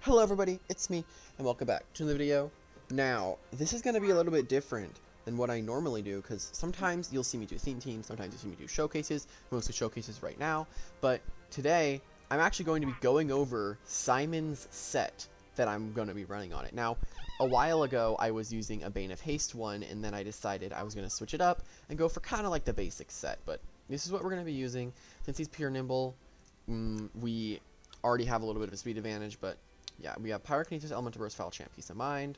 Hello everybody, it's me, and welcome back to the video. Now, this is going to be a little bit different than what I normally do, because sometimes you'll see me do theme teams, sometimes you'll see me do showcases, mostly showcases right now, but today, I'm actually going to be going over Simon's set that I'm going to be running on it. Now, a while ago, I was using a Bane of Haste one, and then I decided I was going to switch it up and go for kind of like the basic set, but this is what we're going to be using. Since he's pure nimble, we already have a little bit of a speed advantage, but yeah, we have Pyrokinesis, Elemental Burst, Foul Chant, Peace of Mind.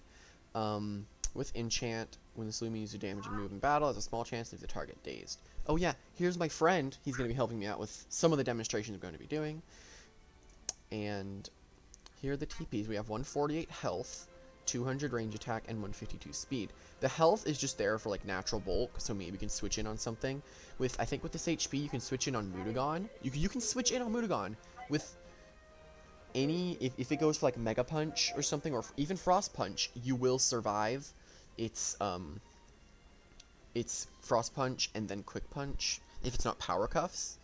With Enchant, when this Loomian uses damage and move in battle, has a small chance to leave the target dazed. Oh yeah, here's my friend. He's going to be helping me out with some of the demonstrations I'm going to be doing. And here are the TPs. We have 148 health, 200 range attack, and 152 speed. The health is just there for like natural bulk, so maybe we can switch in on something. I think with this HP, you can switch in on Mutagon. You can switch in on Mutagon with if it goes for like Mega Punch or something, or even Frost Punch, you will survive. It's Frost Punch and then Quick Punch if it's not Power Cuffs.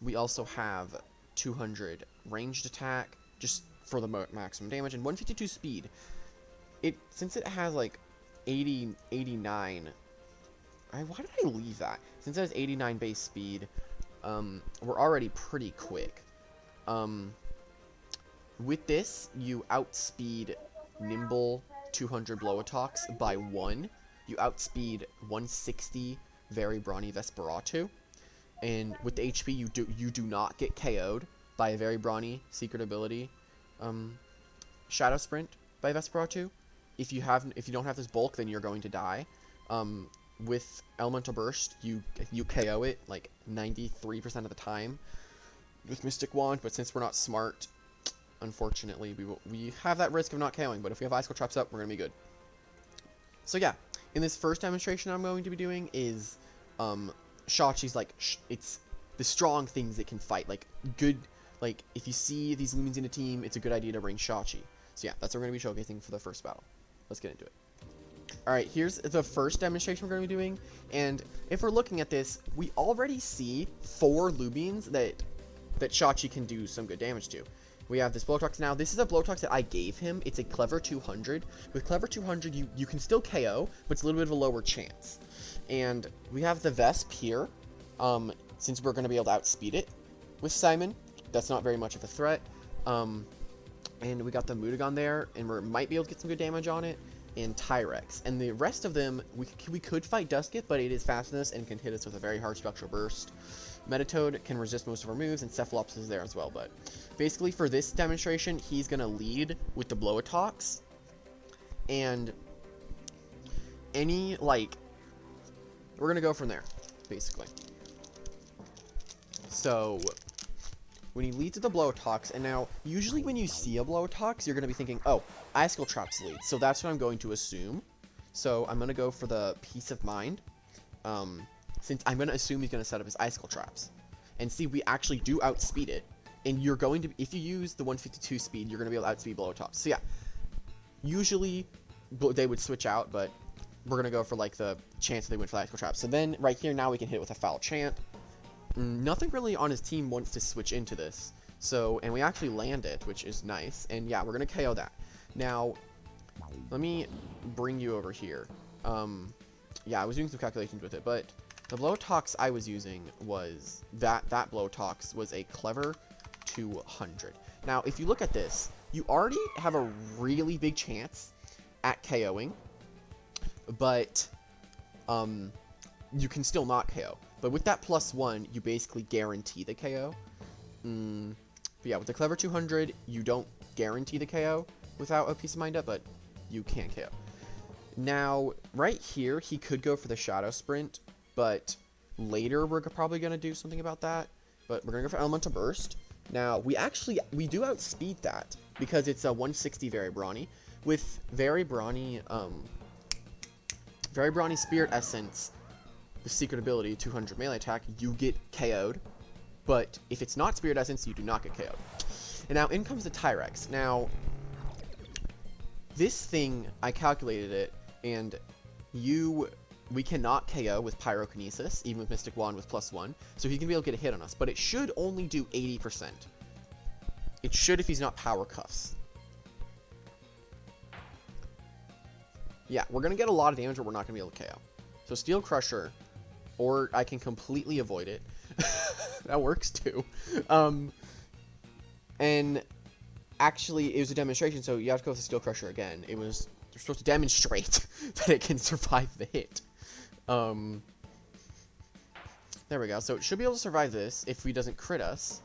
We also have 200 ranged attack just for the maximum damage, and 152 speed. Since it has like 89. Why did I leave that? Since it has 89 base speed, we're already pretty quick. With this, you outspeed Nimble 200 blow attacks by 1. You outspeed 160 Very Brawny Vesperatu. And with the HP, you do not get KO'd by a Very Brawny secret ability, Shadow Sprint by Vesperatu. If you don't have this bulk, then you're going to die. With Elemental Burst, you KO it like 93% of the time with Mystic Wand, but since we're not smart, unfortunately, we have that risk of not KOing, but if we have Icicle Traps up, we're going to be good. So yeah, in this first demonstration I'm going to be doing is, Shawchi's like, it's the strong things it can fight, like, good, like, if you see these Loomians in a team, it's a good idea to bring Shawchi. So yeah, that's what we're going to be showcasing for the first battle. Let's get into it. Alright, here's the first demonstration we're going to be doing, and if we're looking at this, we already see 4 Loomians that Shawchi can do some good damage to. We have this Blowtox now. This is a Blowtox that I gave him. It's a Clever 200. With Clever 200, you can still KO, but it's a little bit of a lower chance. And we have the Vesp here, since we're going to be able to outspeed it with Simon. That's not very much of a threat. And we got the Mutagon there, and we might be able to get some good damage on it. And Tyrex. And the rest of them, we could fight Duskit, but it is fastness and can hit us with a very hard Spectral Burst. Metatoad can resist most of our moves, and Cephalops is there as well, but basically for this demonstration, he's going to lead with the Blowotox, and we're going to go from there, basically. So, when he leads with the Blowotox, and now, usually when you see a Blowotox, you're going to be thinking, oh, Icicle Traps lead, so that's what I'm going to assume. So, I'm going to go for the Peace of Mind, since I'm going to assume he's going to set up his Icicle Traps. And see, we actually do outspeed it. And you're going to, if you use the 152 speed, you're going to be able to outspeed Blowtox. So yeah, usually they would switch out, but we're going to go for like the chance that they went for the Icicle Traps. So then right here, now we can hit it with a Foul Chant. Nothing really on his team wants to switch into this. So, and we actually land it, which is nice. And yeah, we're going to KO that. Now, let me bring you over here. Yeah, I was doing some calculations with it, but the Blowtox I was using was that Blowtox was a Clever 200. Now, if you look at this, you already have a really big chance at KOing, but you can still not KO. But with that +1, you basically guarantee the KO. But yeah, with the Clever 200, you don't guarantee the KO without a Peace of Mind up, but you can KO. Now, right here, he could go for the Shadow Sprint, but later we're probably going to do something about that. But we're going to go for Elemental Burst. Now, we do outspeed that, because it's a 160 Very Brawny. With Very Brawny Spirit Essence, the secret ability, 200 melee attack, you get KO'd. But if it's not Spirit Essence, you do not get KO'd. And now, in comes the Tyrex. Now, this thing, I calculated it, and we cannot KO with Pyrokinesis, even with Mystic Wand with +1, so he can be able to get a hit on us, but it should only do 80%. It should if he's not power cuffs. Yeah, we're going to get a lot of damage, but we're not going to be able to KO. So Steel Crusher, or I can completely avoid it. That works too. And actually, it was a demonstration, so you have to go with the Steel Crusher again. You're supposed to demonstrate that it can survive the hit. There we go. So it should be able to survive this if he doesn't crit us.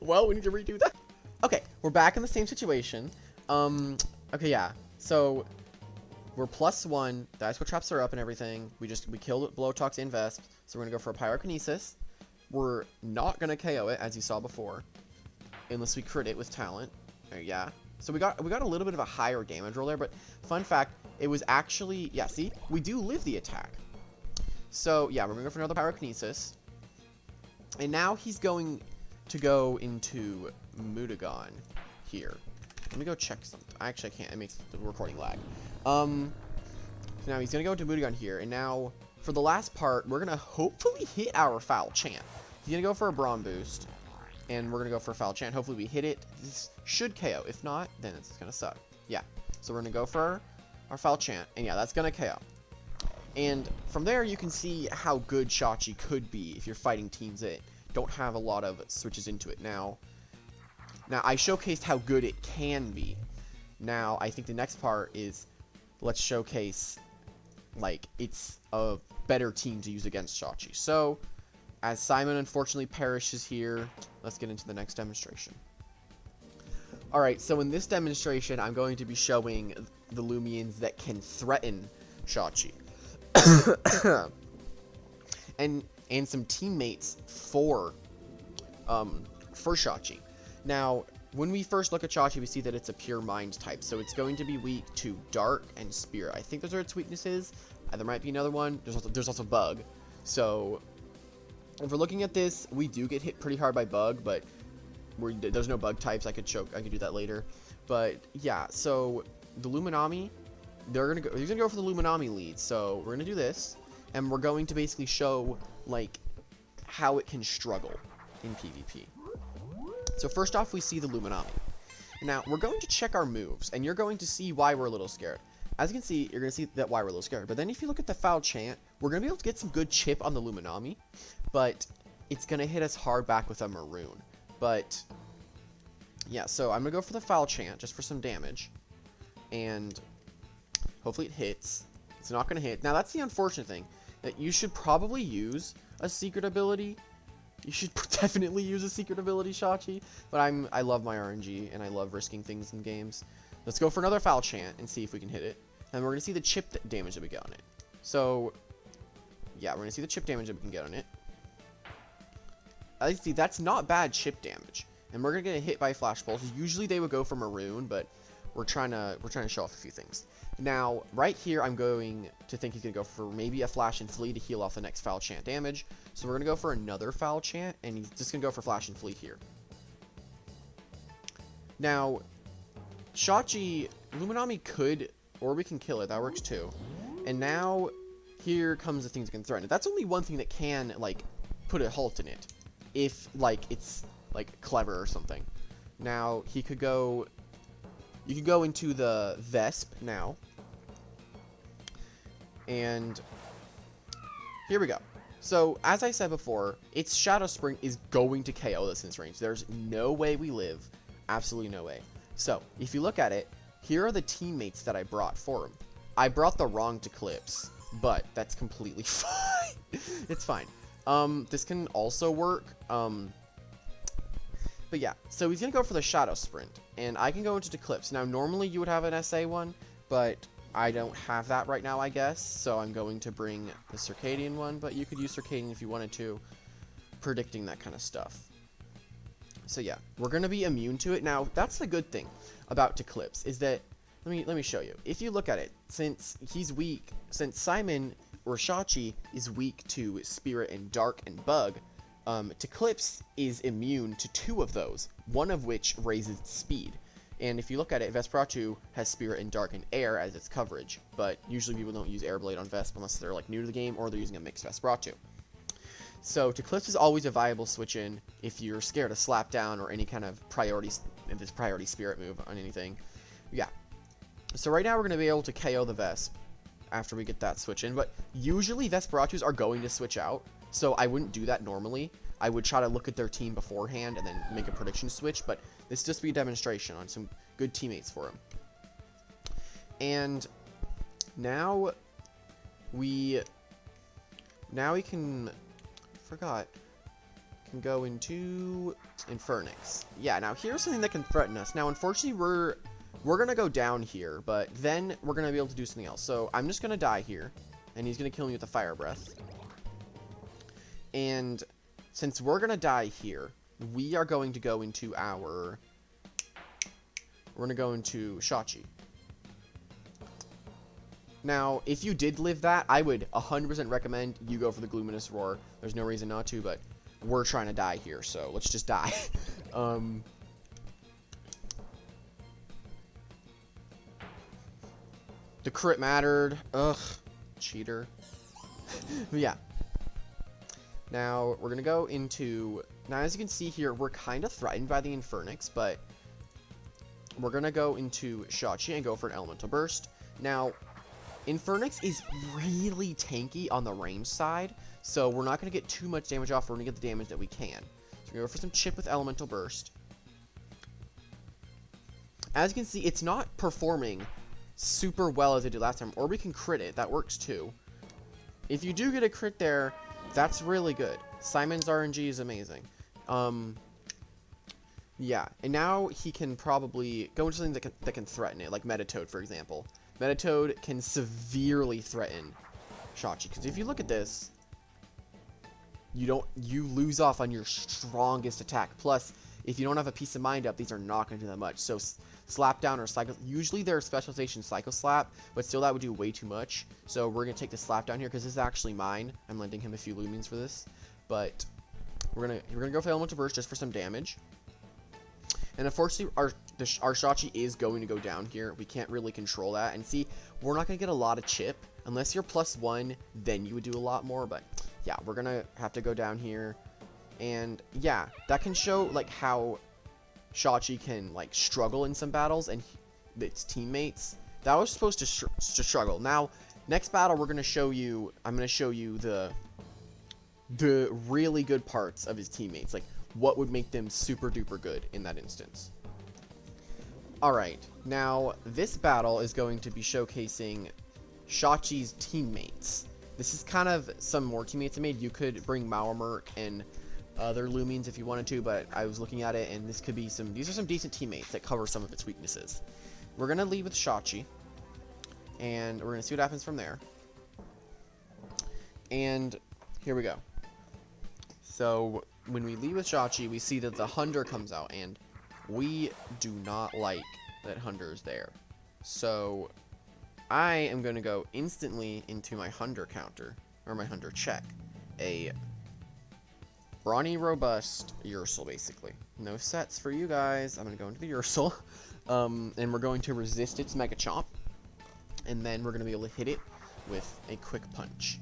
Well, we need to redo that. Okay, we're back in the same situation. Okay, yeah. So we're +1. The Ice Cold Traps are up and everything. We killed Blowtox and Vesp, so we're gonna go for a Pyrokinesis. We're not gonna KO it, as you saw before, unless we crit it with Talent. Yeah. So we got a little bit of a higher damage roll there, but fun fact, it was actually, yeah, see? We do live the attack. So, yeah, we're gonna go for another Pyrokinesis. And now he's going to go into Mutagon here. Let me go check something. Actually, I can't. It makes the recording lag. So now he's gonna go into Mutagon here, and now for the last part, we're gonna hopefully hit our Foul Chant. He's gonna go for a Brawn boost, and we're gonna go for a Foul Chant. Hopefully we hit it. This should KO. If not, then it's gonna suck. Yeah. So we're gonna go for our Foul Chant, and yeah, that's gonna KO. And from there, you can see how good Shawchi could be if you're fighting teams that don't have a lot of switches into it. Now I showcased how good it can be. Now, I think the next part is let's showcase, like, it's a better team to use against Shawchi. So, as Simon unfortunately perishes here, let's get into the next demonstration. Alright, so in this demonstration, I'm going to be showing the Loomians that can threaten Shawchi. and some teammates for Shawchi. Now, when we first look at Shawchi, we see that it's a pure mind type, so it's going to be weak to Dark and Spirit. I think those are its weaknesses. There might be another one. There's also Bug. So, if we're looking at this, we do get hit pretty hard by Bug, but there's no Bug types. I could do that later. But yeah, so the Loomian he's gonna go for the Loomian lead. So we're gonna do this, and we're going to basically show like how it can struggle in PvP. So first off, we see the Loomian. Now, we're going to check our moves, and you're going to see why we're a little scared. As you can see, you're going to see that why we're a little scared. But then if you look at the Foul Chant, we're going to be able to get some good chip on the Loomian, but it's going to hit us hard back with a Maroon. But, yeah, so I'm going to go for the Foul Chant just for some damage, and hopefully it hits. It's not going to hit. Now, that's the unfortunate thing, that you should probably use a secret ability. You should definitely use a secret ability, Shawchi. But I love my RNG, and I love risking things in games. Let's go for another Foul Chant and see if we can hit it. And we're going to see the chip damage that we get on it. So, yeah, we're going to see the chip damage that we can get on it. See, that's not bad chip damage. And we're going to get hit by Flash Pulse. Usually they would go for Maroon, but we're trying to show off a few things. Now, right here, I'm going to think he's going to go for maybe a Flash and Flee to heal off the next Foul Chant damage. So we're going to go for another Foul Chant, and he's just going to go for Flash and Flee here. Now, Shawchi, Loomian could, or we can kill it. That works too. And now, here comes the things that can threaten it. That's only one thing that can, like, put a halt in it. If, like, it's, like, clever or something. Now, he could go... You can go into the Vesp now. And here we go. So, as I said before, its Shadow Spring is going to KO this in this range. There's no way we live. Absolutely no way. So, if you look at it, here are the teammates that I brought for him. I brought the wrong Eclipse, but that's completely fine. It's fine. This can also work. But yeah, so he's going to go for the Shadow Sprint, and I can go into Eclipse. Now, normally you would have an SA one, but I don't have that right now, I guess, so I'm going to bring the Circadian one, but you could use Circadian if you wanted to, predicting that kind of stuff. So yeah, we're going to be immune to it. Now, that's the good thing about Eclipse, is that, let me show you. If you look at it, since he's weak, since Simon, or Shawchi, is weak to Spirit and Dark and Bug, Eclipse is immune to 2 of those, one of which raises speed. And if you look at it, Vesperatu has Spirit and Dark and Air as its coverage, but usually people don't use Airblade on Vesp unless they're like new to the game or they're using a mixed Vesperatu. So Eclipse is always a viable switch in if you're scared of slap down or any kind of priority spirit move on anything. Yeah. So right now we're going to be able to KO the Vesp after we get that switch in, but usually Vesperatus are going to switch out, so I wouldn't do that normally. I would try to look at their team beforehand and then make a prediction switch, but this just be a demonstration on some good teammates for him. And now we can go into Infernix. Yeah, now here's something that can threaten us. Now, unfortunately, we're gonna go down here, but then we're gonna be able to do something else. So I'm just gonna die here, and he's gonna kill me with a fire breath. And since we're gonna die here, we are going to go into Shawchi. Now, if you did live that, I would 100% recommend you go for the Luminous Roar. There's no reason not to, but we're trying to die here, so let's just die. The crit mattered. Ugh, cheater. But yeah. Now, we're going to go into... Now, as you can see here, we're kind of threatened by the Infernix, but we're going to go into Shawchi and go for an Elemental Burst. Now, Infernix is really tanky on the range side, so we're not going to get too much damage off. We're going to get the damage that we can. So we're going to go for some chip with Elemental Burst. As you can see, it's not performing super well as it did last time, or we can crit it. That works too. If you do get a crit there, that's really good. Simon's RNG is amazing. Yeah, and now he can probably go into something that can threaten it, like Metatoad, for example. Metatoad can severely threaten Shawchi, because if you look at this, you lose off on your strongest attack. Plus, if you don't have a Peace of Mind up, these are not going to do that much. So Slap Down or Psycho, usually their specialization Psycho Slap, but still that would do way too much. So we're going to take the Slap Down here, because this is actually mine. I'm lending him a few Lumians for this, but we're gonna go for Elemental Burst just for some damage. And unfortunately, our Shawchi is going to go down here. We can't really control that. And see, we're not going to get a lot of chip. Unless you're +1, then you would do a lot more. But yeah, we're going to have to go down here. And yeah, that can show like how Shawchi can like struggle in some battles and its teammates. That was supposed to struggle. Now, next battle, we're going to show you, I'm going to show you the really good parts of his teammates. Like, what would make them super duper good in that instance. Alright, now this battle is going to be showcasing Shawchi's teammates. This is kind of some more teammates I made. You could bring Mauermerk and other Lumians if you wanted to, but I was looking at it and this could be these are some decent teammates that cover some of its weaknesses. We're going to lead with Shawchi, and we're going to see what happens from there. And here we go. So when we lead with Shawchi, we see that the Hunder comes out, and we do not like that Hunder is there. So I am going to go instantly into my Hunder counter, or my Hunder check. A Brawny Robust Ursel, basically. No sets for you guys. I'm going to go into the Ursel. And we're going to resist its Mega Chomp. And then we're going to be able to hit it with a Quick Punch.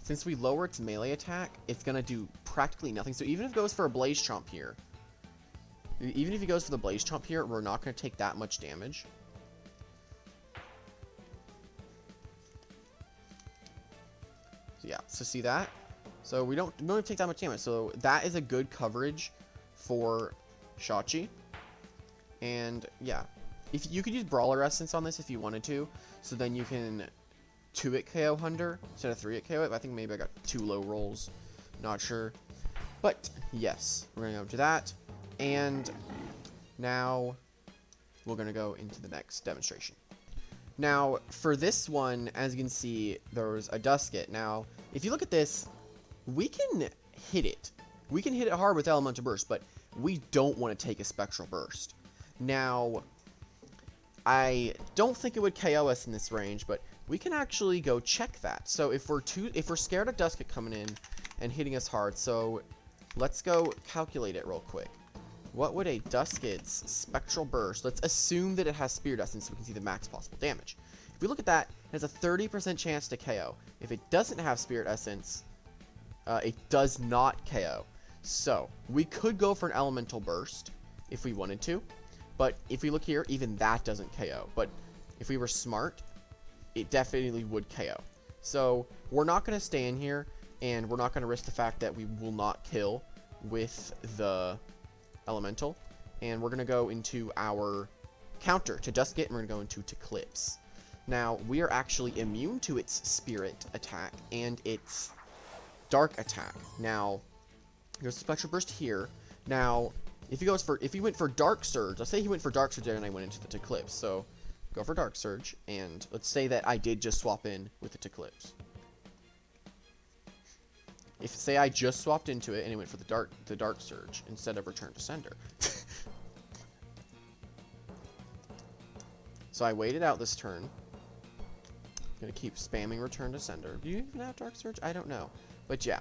Since we lower its melee attack, it's going to do practically nothing. So even if it goes for a Blaze Chomp here, we're not going to take that much damage. So yeah, so see that? So we don't take that much damage. So that is a good coverage for Shawchi. And yeah, if you could use Brawler Essence on this if you wanted to, so then you can 2-hit KO Hunder instead of 3-hit KO it. I think maybe I got 2 low rolls. Not sure. But yes, we're going to go to that. And now we're going to go into the next demonstration. Now, for this one, as you can see, there's a Dusket. Now, if you look at this, we can hit it. We can hit it hard with Elemental Burst, but we don't want to take a Spectral Burst. Now, I don't think it would KO us in this range, but we can actually go check that. So if we're scared of Dusket coming in and hitting us hard, so let's go calculate it real quick. What would a Dusket's Spectral Burst? Let's assume that it has Spirit Essence so we can see the max possible damage. If we look at that, it has a 30% chance to KO. If it doesn't have Spirit Essence, it does not KO. So we could go for an elemental burst if we wanted to, but if we look here, even that doesn't KO. But if we were smart, it definitely would KO. So we're not going to stay in here, and we're not going to risk the fact that we will not kill with the elemental. And we're going to go into our counter to Dusket, and we're going to go into to Clips. Now, we are actually immune to its spirit attack and its dark attack. Now, there's a Spectral Burst here. Now, if he went for Dark Surge, let's say he went for Dark Surge there and I went into the Eclipse. So, go for Dark Surge, and let's say that I did just swap in with the Eclipse. If, say, I just swapped into it and it went for the Dark Surge instead of Return to Sender. So I waited out this turn. Gonna keep spamming Return to Sender. Do you even have Dark Surge? I don't know. But yeah.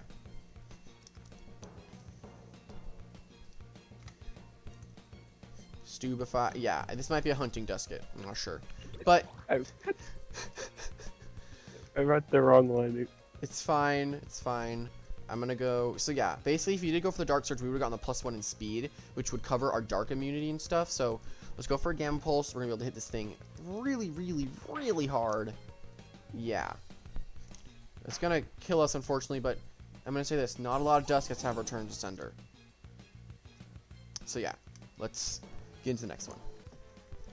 Stupefy. Yeah, this might be a Hunting Dusket. I'm not sure. But I read the wrong line. It's fine. It's fine. I'm gonna go. So yeah, basically, if you did go for the Dark Surge, we would have gotten the +1 in speed, which would cover our dark immunity and stuff. So let's go for a Gamma Pulse. We're gonna be able to hit this thing really, really, really hard. Yeah. It's gonna kill us, unfortunately, but I'm gonna say this: not a lot of Duskets have Return to Sender. So yeah, let's get into the next one.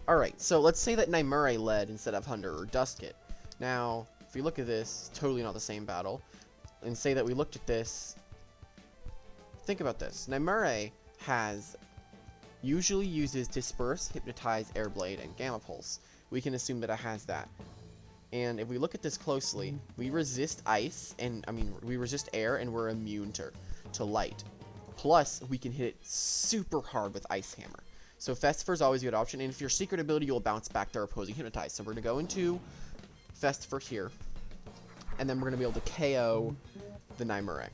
All right. So let's say that Naimure led instead of Hunter or Dusket. Now, if you look at this, it's totally not the same battle. And say that we looked at this. Think about this. Naimure usually uses Disperse, Hypnotize, Air Blade, and Gamma Pulse. We can assume that it has that. And if we look at this closely, we resist ice, we resist air, and we're immune to light. Plus, we can hit it super hard with Ice Hammer. So Festifer is always a good option, and if your secret ability, you'll bounce back their opposing Hypnotize. So we're going to go into Festifer here, and then we're going to be able to KO the Naimure.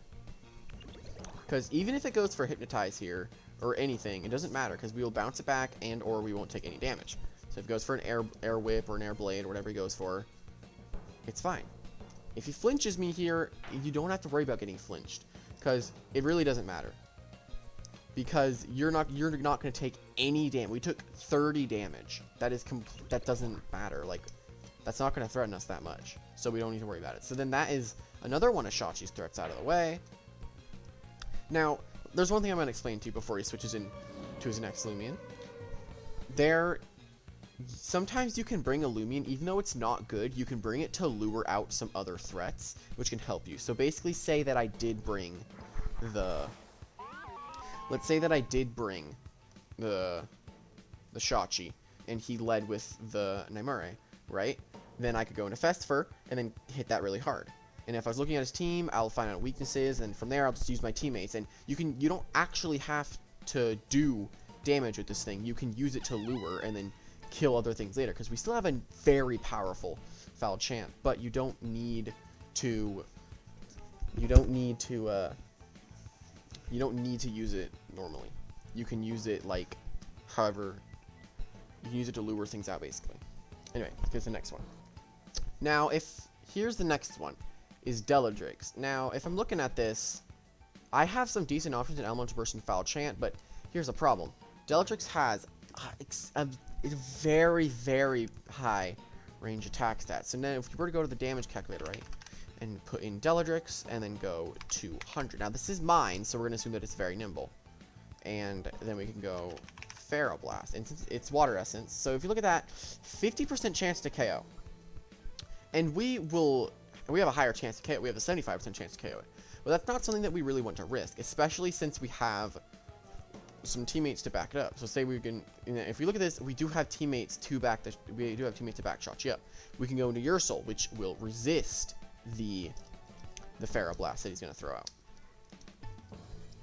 Because even if it goes for Hypnotize here, or anything, it doesn't matter, because we will bounce it back, and or we won't take any damage. So if it goes for an air whip or an air blade or whatever he goes for, it's fine. If he flinches me here, you don't have to worry about getting flinched, because it really doesn't matter. Because you're not going to take any damage. We took 30 damage. That doesn't matter. Like, that's not going to threaten us that much, so we don't need to worry about it. So then that is another one of Shawchi's threats out of the way. Now, there's one thing I'm going to explain to you before he switches in to his next Loomian. Sometimes you can bring a Loomian, even though it's not good, you can bring it to lure out some other threats, which can help you. So basically, say that I did bring let's say that I did bring the Shawchi, and he led with the Naimure, right? Then I could go into Festifer, and then hit that really hard. And if I was looking at his team, I'll find out weaknesses, and from there, I'll just use my teammates. And you don't actually have to do damage with this thing. You can use it to lure, and then kill other things later, because we still have a very powerful Foul Chant, but you don't need to use it normally. You can use it like however you can use it to lure things out, basically. Anyway, let's get to the next one. Now, here's the next one is Deladrix. Now, if I'm looking at this, I have some decent options in Elemental Burst and Foul Chant, but here's the problem. Deladrix has a very, very high range attack stats. So now if we were to go to the damage calculator, right, and put in Deladrix and then go to 100. Now this is mine, so we're going to assume that it's very nimble. And then we can go Pharaoh Blast. And since it's Water Essence, so if you look at that, 50% chance to KO. And we have a higher chance to KO. We have a 75% chance to KO it. But that's not something that we really want to risk, especially since we have some teammates to back it up. So say we can, if we look at this, we do have teammates to back Shawchi up. We can go into Ursul, which will resist the Pharaoh Blast that he's going to throw out.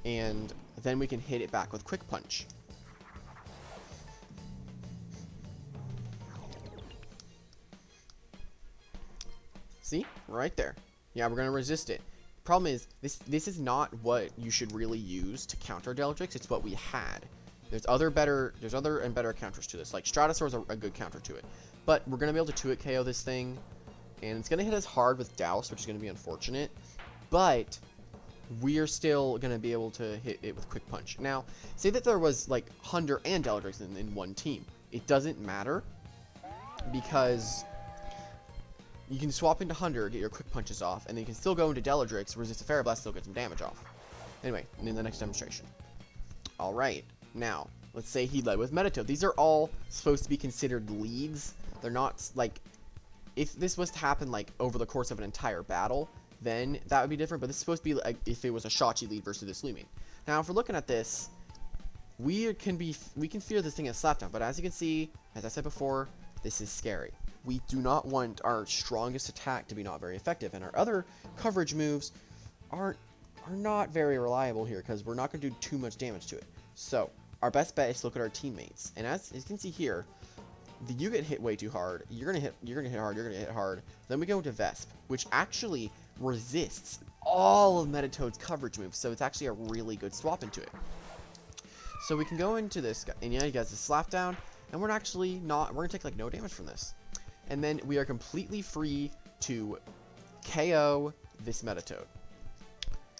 And then we can hit it back with Quick Punch. See? Right there. Yeah, we're going to resist it. Problem is, this is not what you should really use to counter Deladrix. It's what we had. There's other and better counters to this. Like Stratosaur is a good counter to it. But we're going to be able to 2-hit KO this thing. And it's going to hit us hard with Douse, which is going to be unfortunate. But we are still going to be able to hit it with quick punch. Now, say that there was like Hunter and Eldrix in one team. It doesn't matter because you can swap into Hunter, get your quick punches off, and then you can still go into Deladrix, resist a Fairy Blast, still get some damage off. Anyway, in the next demonstration. Alright, now, let's say he led with Meditoad. These are all supposed to be considered leads. They're not, like, if this was to happen, like, over the course of an entire battle, then that would be different, but this is supposed to be like if it was a Shawchi lead versus this Loomian. Now, if we're looking at this, we can fear this thing as slapdown, but as you can see, as I said before, this is scary. We do not want our strongest attack to be not very effective, and our other coverage moves are not very reliable here because we're not going to do too much damage to it. So, our best bet is to look at our teammates, and as you can see here, you get hit way too hard. You're gonna hit hard. Then we go into Vesp, which actually resists all of Meditoad's coverage moves, so it's actually a really good swap into it. So we can go into this guy, and yeah, you guys, a slap down, and we're gonna take like no damage from this, and then we are completely free to KO this Meditoad.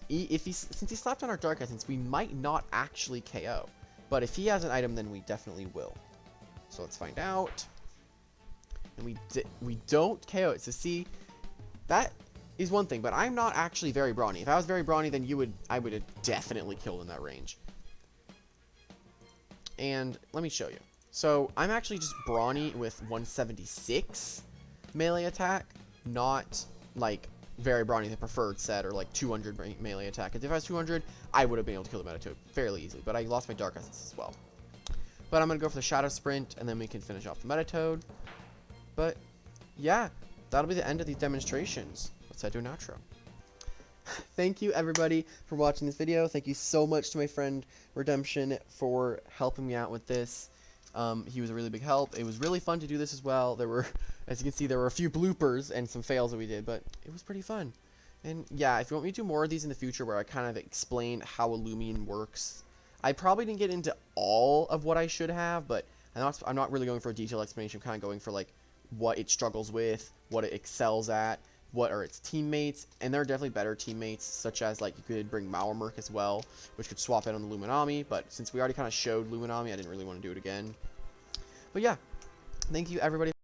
Since he slapped on our Dark Essence, we might not actually KO, but if he has an item, then we definitely will. So let's find out. And we don't KO it. So see, that is one thing, but I'm not actually very brawny. If I was very brawny, then I would have definitely killed in that range. And let me show you. So I'm actually just brawny with 176 melee attack, not like very brawny, the preferred set, or like 200 melee attack. If I was 200, I would have been able to kill the Meditoad fairly easily, but I lost my Dark Essence as well. But I'm going to go for the Shadow Sprint, and then we can finish off the Meditoad. But, yeah, that'll be the end of these demonstrations. Let's head to an outro. Thank you, everybody, for watching this video. Thank you so much to my friend Redemption for helping me out with this. He was a really big help. It was really fun to do this as well. There were, as you can see, there were a few bloopers and some fails that we did, but it was pretty fun. And, yeah, if you want me to do more of these in the future where I kind of explain how a Loomian works, I probably didn't get into all of what I should have, but I'm not really going for a detailed explanation. I'm kind of going for, like, what it struggles with, what it excels at, what are its teammates, and there are definitely better teammates, such as, like, you could bring Mauermerk as well, which could swap in on the Loomian I, but since we already kind of showed Loomian I didn't really want to do it again. But, yeah, thank you, everybody.